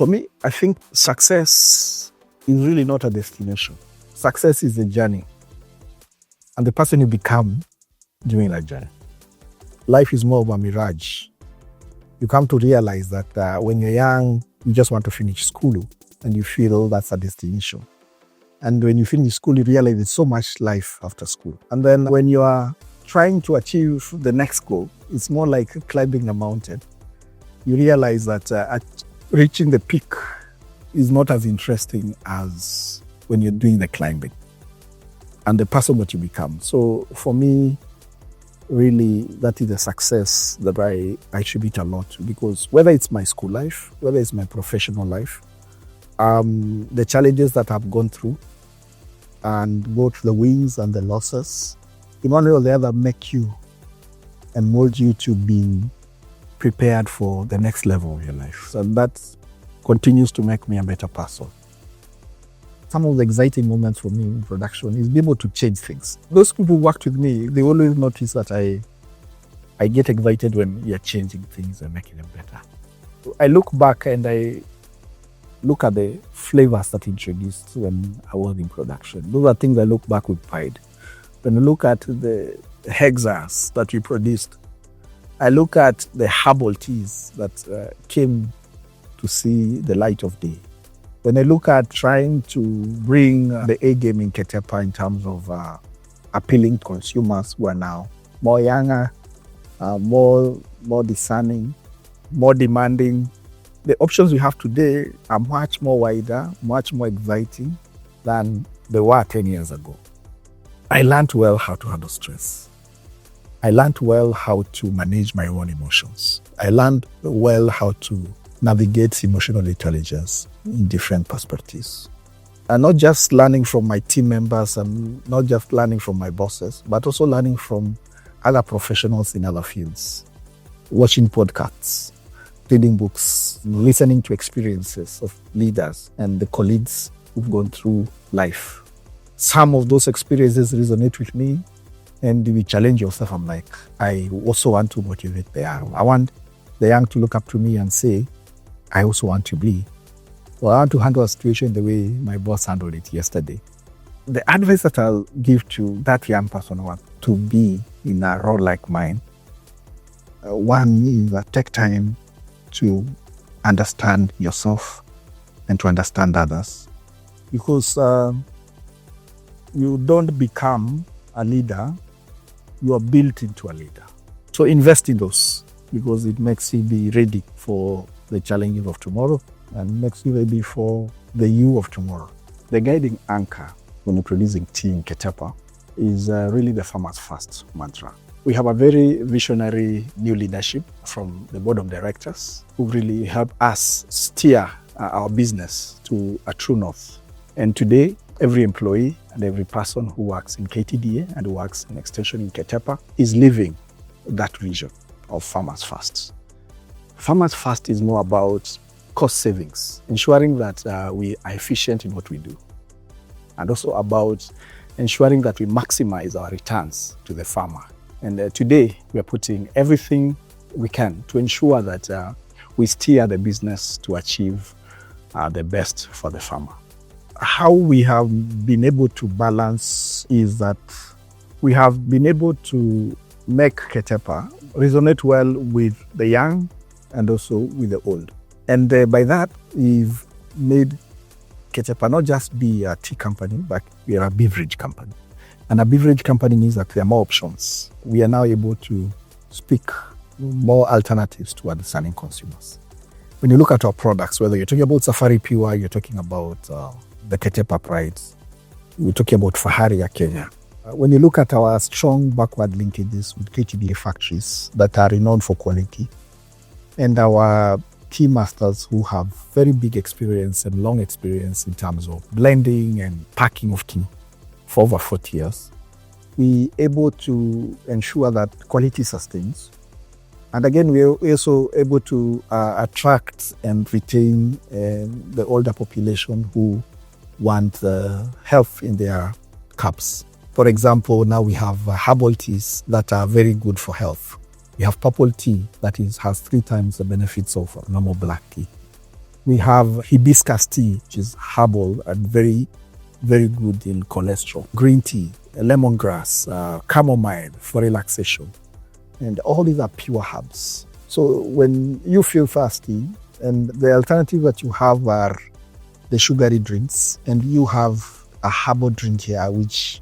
For me, I think success is really not a destination. Success is a journey, and the person you become during that journey. Life is more of a mirage. You come to realize that when you're young, you just want to finish school and you feel that's a destination. And when you finish school, you realize there's so much life after school. And then when you are trying to achieve the next goal, it's more like climbing a mountain. You realize that reaching the peak is not as interesting as when you're doing the climbing and the person that you become. So for me, really, that is a success that I attribute a lot to, because whether it's my school life, whether it's my professional life, the challenges that I've gone through and both the wins and the losses, in one way or the other, make you and mold you to be prepared for the next level of your life. So that continues to make me a better person. Some of the exciting moments for me in production is being able to change things. Those people who worked with me, they always notice that I get excited when you're changing things and making them better. I look back and I look at the flavors that I introduced when I was in production. Those are things I look back with pride. When I look at the hexas that we produced, I look at the herbal teas that came to see the light of day. When I look at trying to bring the A game in Ketepa in terms of appealing consumers who are now more younger, more discerning, more demanding, the options we have today are much more wider, much more exciting than they were 10 years ago. I learned well how to handle stress. I learned well how to manage my own emotions. I learned well how to navigate emotional intelligence in different perspectives. And not just learning from my team members and not just learning from my bosses, but also learning from other professionals in other fields. Watching podcasts, reading books, listening to experiences of leaders and the colleagues who've gone through life. Some of those experiences resonate with me, and you challenge yourself. I'm like, I also want to motivate the young. I want the young to look up to me and say, I also want to be. Well, I want to handle a situation the way my boss handled it yesterday. The advice that I'll give to that young person who wants to be in a role like mine, one is that take time to understand yourself and to understand others. Because you don't become a leader, you are built into a leader. So invest in those, because it makes you be ready for the challenges of tomorrow and makes you ready for the you of tomorrow. The guiding anchor when producing tea in Ketepa is really the farmers first mantra. We have a very visionary new leadership from the board of directors who really help us steer our business to a true north. And today, every employee and every person who works in KTDA and who works in extension in Ketepa is living that vision of farmers first. Farmers First is more about cost savings, ensuring that we are efficient in what we do, and also about ensuring that we maximize our returns to the farmer. And today, we are putting everything we can to ensure that we steer the business to achieve the best for the farmer. How we have been able to balance is that we have been able to make Ketepa resonate well with the young and also with the old. And by that, we've made Ketepa not just be a tea company, but we are a beverage company. And a beverage company means that there are more options. We are now able to speak more alternatives to understanding consumers. When you look at our products, whether you're talking about Safari Pure, you're talking about the Ketepa Pride, we're talking about Fahari Kenya. When you look at our strong backward linkages with KTBA factories that are renowned for quality, and our tea masters who have very big experience and long experience in terms of blending and packing of tea for over 40 years, we're able to ensure that quality sustains. And again, we're also able to attract and retain the older population who want health in their cups. For example, now we have herbal teas that are very good for health. We have purple tea that has 3 times the benefits of normal black tea. We have hibiscus tea, which is herbal and very, very good in cholesterol. Green tea, lemongrass, chamomile for relaxation. And all these are pure herbs. So when you feel thirsty, and the alternative that you have are the sugary drinks, and you have a herbal drink here, which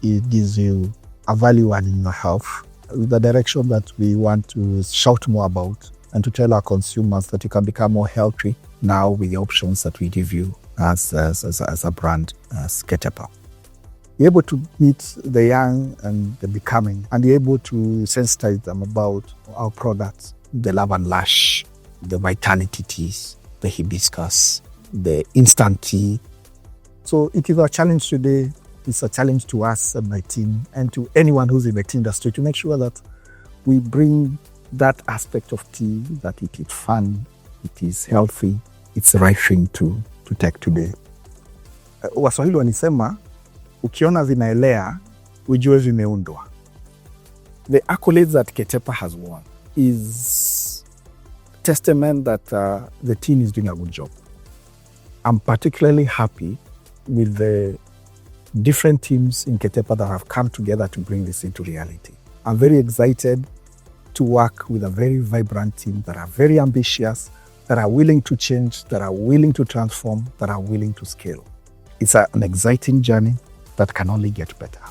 it gives you a value add in your health, with the direction that we want to shout more about and to tell our consumers that you can become more healthy now with the options that we give you as a brand, as Ketepa. You're able to meet the young and the becoming, and you're able to sensitize them about our products, the Love and Lash, the vitality teas, the hibiscus, the instant tea. So it is our challenge today. It's a challenge to us and my team and to anyone who's in the tea industry to make sure that we bring that aspect of tea, that it is fun, it is healthy, it's the right thing to take today. Waswahili wanisema, ukiona vinaelea, ujue vimeundwa. The accolades that Ketepa has won is testament that the team is doing a good job. I'm particularly happy with the different teams in Ketepa that have come together to bring this into reality. I'm very excited to work with a very vibrant team that are very ambitious, that are willing to change, that are willing to transform, that are willing to scale. It's an exciting journey that can only get better.